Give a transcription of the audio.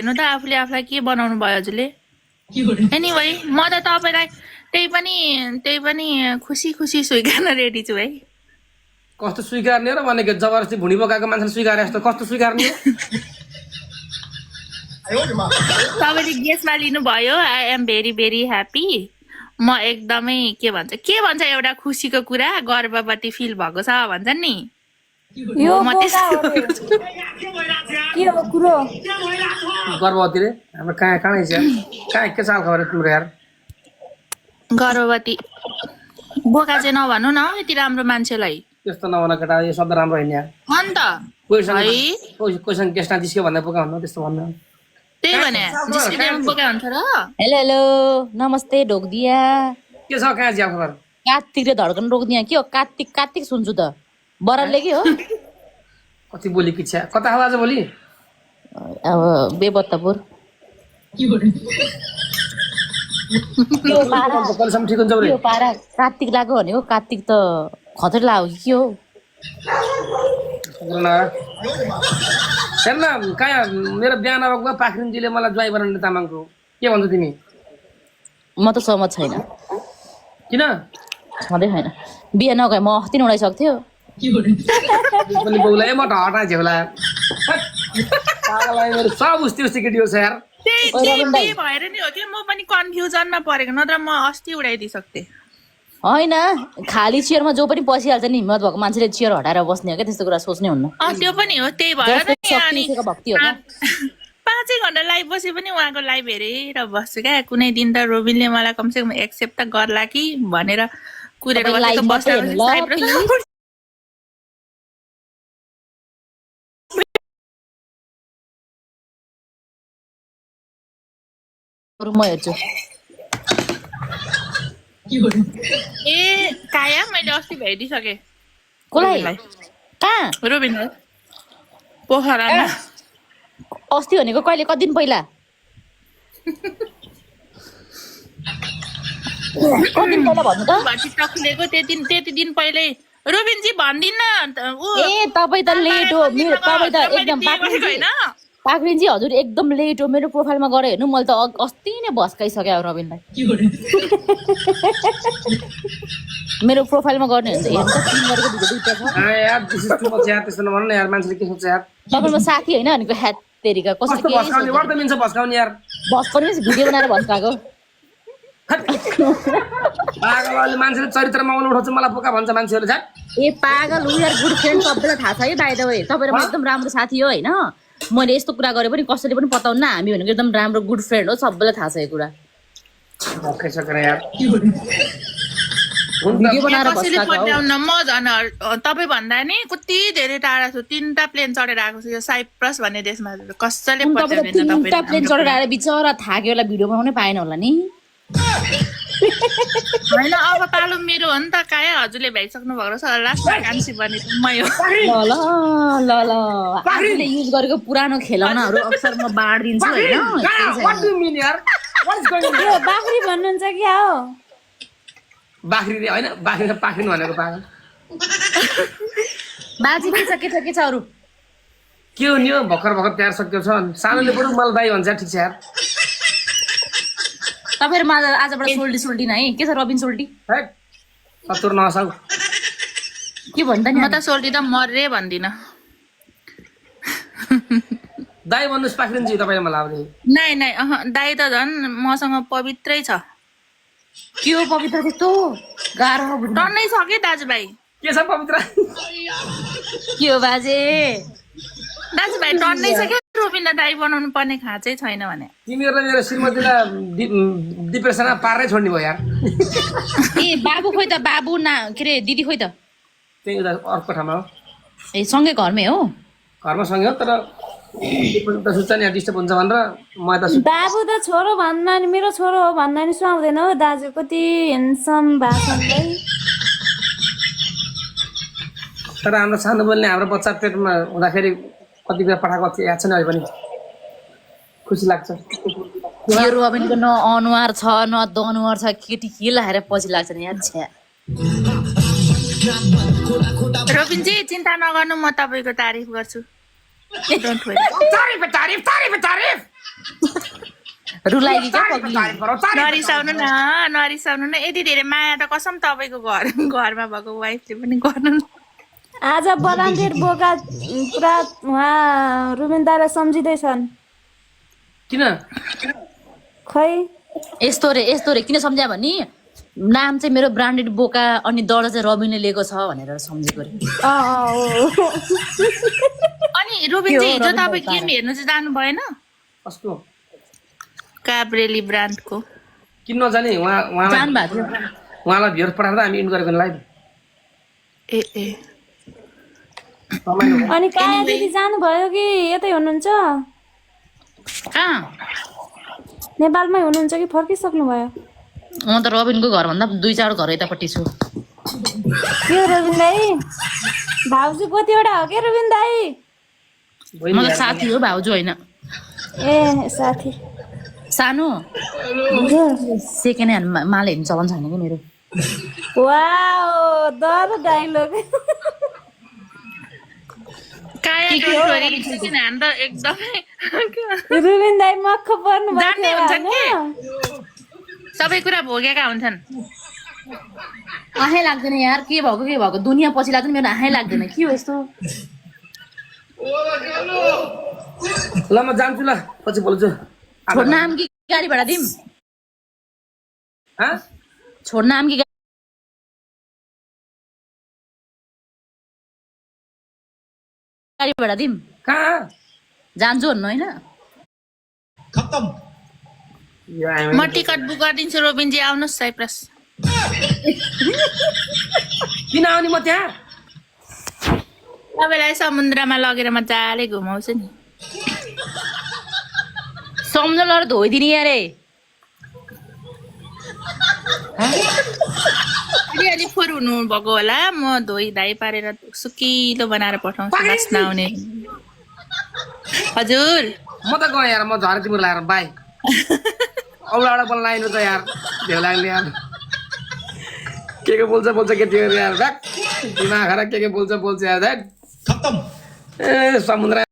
हेर्नु त आफूले आफूलाई के बनाउनु भयो हजुरले एनीवे म त तपाईलाई त्यही पनि खुसी खुसी स्वीकार्न रेडी छु है कस्तो स्वीकार्ने र भनेको जबरजस्ती भुँडी बोकाएको मान्छेले स्वीकारे जस्तो कस्तो स्वीकार्ने हो तपाईँले गेसमा लिनुभयो I am very very happy म एकदमै के भन्छ एउटा खुसीको कुरा गर्भवती फिल भएको छ भन्छ नि यो म के हो कुरो गर्भवती रे हाम्रो कहाँ कहाँ छ कहाँ के चाल खबर तिम्रो यार गर्भवती बोका चाहिँ नभन्नु न यति राम्रो मान्छेलाई त्यस्तो नभन केटा यो शब्द राम्रो होइन यार अन्त कोइसँग केस्टा जिस्क्यो भन्दा बोका भन्नु त्यस्तो भन्नु त्यही भने जिस्किँदैमा बोका हुन्छ र हेलो हेलो नमस्ते ढोकदिया के छ कहाँ ज्याल खबर कार्तिक र धड्कन रोक्दिया के हो कार्तिक सुन्छु त बरालले के हो कति बोली कि छ कता हो आज भोलि अब बेबत्तापुर कहिलेसम्म ठिक हुन्छ यो पारा कार्तिक लाग्यो भनेको कार्तिक त खतरा लाग्यो कि के हो हेर न कहाँ मेरो बिहा नभएको पाखरिनजीले मलाई ज्वाइँ बनाउने तामाङको के भन्छ तिमी म त सहमत छैन किन छँदै छैन बिहा नगए म अस्ति नै उडाइसक्थ्यो थियो पनि बौलाई म हटा झेउला पागललाई मेरो सब उस्ती केटी हो छ यार त्यही भएर नि हो कि म पनि कन्फ्युजनमा परेको नत्र म अस्ति उडाइदिइसक्थेँ होइन खाली चेयरमा जो पनि पसिहाल्छ नि हिम्मत भएको मान्छेले चेयर हटाएर बस्ने हो क्या त्यस्तो कुरा सोच्ने हुन्न त्यो पनि हो त्यही भएर भक्ति हो क्या 5 घण्टा लाइभ बसे पनि उहाँको लाइभ हेरेर बस्छु क्या कुनै दिन त रोबिनले मलाई कमसेकम एक्सेप्ट त गर्ला कि भनेर कुरेर म हेर्छु ए काया मैले अस्ति भेटिसकेँ कसलाई कहाँ रोबिनलाई पोखरामा अस्ति भनेको कहिले कति दिन पहिला कति दिन पहिला भन्नु त टिकटक खुलेको त्यति दिन पहिल्यै रोबिनजी भन्दिन ए तपाईँ त लेट हो तपाईँ त एकदम पाक्रिनजी हजुर एकदम लेट हो मेरो प्रोफाइलमा गएर हेर्नु मैले त अस्ति नै भस्काइसकेँ रबिनलाई मेरो प्रोफाइलमा गर्ने हुन्छ हेर्नु तपाईँको साथी होइन भनेको ह्याट तेरिका कसरी भस्काउने भिडियो बनाएर भस्काएको मान्छेले चरित्रमा आउनु उठाउँछ मलाई बोका भन्छ मान्छेहरूले ए पागल उ यार गुड फ्रेन्ड सबैलाई थाहा छ है बाइ द वे तपाईँ र म एकदम राम्रो साथी हो होइन मैले यस्तो कुरा गरे पनि कसैले पनि पताउन्न हामी भनेको एकदम राम्रो गुड फ्रेन्ड हो सबैलाई थाहा छ यो कुरा भिडियो बनाएर म झन् तपाईँ भन्दा नि कति धेरै टाढा छु 3टा प्लेन चढेर आएको छु यो साइप्रस भन्ने देशमा कसैले पत्याउँदैन 3टा प्लेन चढेर आएर बिचरा थाक्यो होला भिडियो बनाउनै पाएन होला नि होइन अब पालो मेरो हो नि त काया हजुरले भ्याइसक्नु भएको छ लास्टमा कान्छी बने मै हो ल ल ल आफूले युज गरेको पुरानो खेलौनाहरू अक्सर म बाँडिदिन्छु होइन बाख्री भन्नुहुन्छ क्या हो बाख्री होइन बाख्री पाख्रिनु भनेको पागल बाजी पनि के छ अरू के हो नि भर्खर तयार सक्यो छ सानोले बरु मलाई दाइ भन्छ ठिक छ यार तपाईँहरूमा आजबाट सोल्टी नै के छ रबिन सोल्टी सत्तुर नसाउ के भन्दा नि म त सोल्टी त मर्रे भन्दिन दाइ भन्नुहोस् पाख्रिन्छ तपाईँ मलाई अब नै दाइ त झन् मसँग पवित्रै छ के हो पवित्र त्यस्तो गाह्रो टन्नै छ कि दाजुभाइ के छ पवित्र के हो बाजे दाजुभाइ टन्नै छ क्या रोबिन दाइ बनाउनु पर्ने खाँचै छैन भने तिमीहरूले मेरो श्रीमतीलाई डिप्रेसनमा पारै छोड्ने भयो यार ए बाबु खोइ त बाबु के अरे दिदी खोइ त त्यही अर्को ठाउँमा हो ए सँगै घरमै हो घरमा सँगै हो तर सुत्छ नि डिस्टर्ब हुन्छ भनेर म त बाबु त छोरो भन्दा नि मेरो छोरो हो भन्दा नि सुहाउँदैन हो दाजु कति हेन्सम भाषणलाई तर हाम्रो सानो बोल्ने हाम्रो बच्चा पेटमा हुँदाखेरि कति बेला पठाएको याद छ नि अहिले पनि खुसी लाग्छ यो रोबिनको न अनुहार छ न दनुहार छ केटी के लगाएर पछि लाग्छ नि यार छ्या रोबिनजी चिन्ता नगर्नु म तपाईँको तारिफ गर्छु डोन्ट वरी तारिफ रुलाइली क्या पग्ली नरिसाउनु न यति धेरै माया त कसम तपाईँको घरमा भएको वाइफले पनि गर्नु न। आज ब्रान्डेड बोका पुरा उहाँ रुबिन दाइलाई सम्झिँदैछन्। किन खै यस्तो रे किन सम्झ्या भने नाम चाहिँ मेरो ब्रान्डेड बोका अनि दर्जा चाहिँ रबिनले लिएको छ भनेर सम्झेको रे। अनि रोबिन चाहिँ हिजो तपाईँ गेम हेर्नु चाहिँ जानु भएन? कस्तो काब्रेली ब्रान्डको किन नजाने उहाँलाई जानु भएको थियो। उहाँलाई भियर पठाएर हामी इन गरेको लाइभ ए अनि काया दिदी जानुभयो कि यतै हुनुहुन्छ? कहाँ नेपालमै हुनुहुन्छ कि फर्किसक्नु भयो? म त रबिनको घरभन्दा 2-4 घर यतापट्टि छु। के रबिन दाई भाउजू कतिवटा हो के रबिन दाई? म त साथी हो भाउजू होइन। ए साथी सानो सेकेन्ड ह्यान्ड माल हेर्नु चलन छैन कि मेरो। वाओ दर डायलग। कायाको छोरी किन हान्दा एकदमै रुबिन दाई मक्ख पर्नु जान्ने हुन्छ भएको के सबै कुरा भोगेका हुन्छन्। आँखै लाग्दैन यार के भएको दुनियाँ पछि लाग्दैन मेरो आँखै लाग्दैन के हो यस्तो। ल म जान्छु ल पछि बोल्छु। छोड्न आम कि गाडी भाडा दिम? हाँ छोड्न आम कि गाडी भाडा दिम? कहाँ जान्छु भन्नु होइन? म टिकट बुक गरिदिन्छु रोबिनजी आउनुहोस् साइप्रस। किन आउने म त्यहाँ तपाईँलाई समुद्रमा लगेर मजाले घुमाउँछु नि। सम्झौँ धोइदिने यारे। अलि फोहोर हुनु भएको होला म धोइ पारेर सुकिलो बनाएर पठाउँछु बास्न आउने। हजुर म त गएँ यार म झरे तिम्रो लाएर बाई औलाबाट बोल्न आइनु त यार भेउ लाग्ने यार के बोल्छ केटीहरू यार ध्याक दिमाग खराब के बोल्छ यार ध्याक ए समुद्र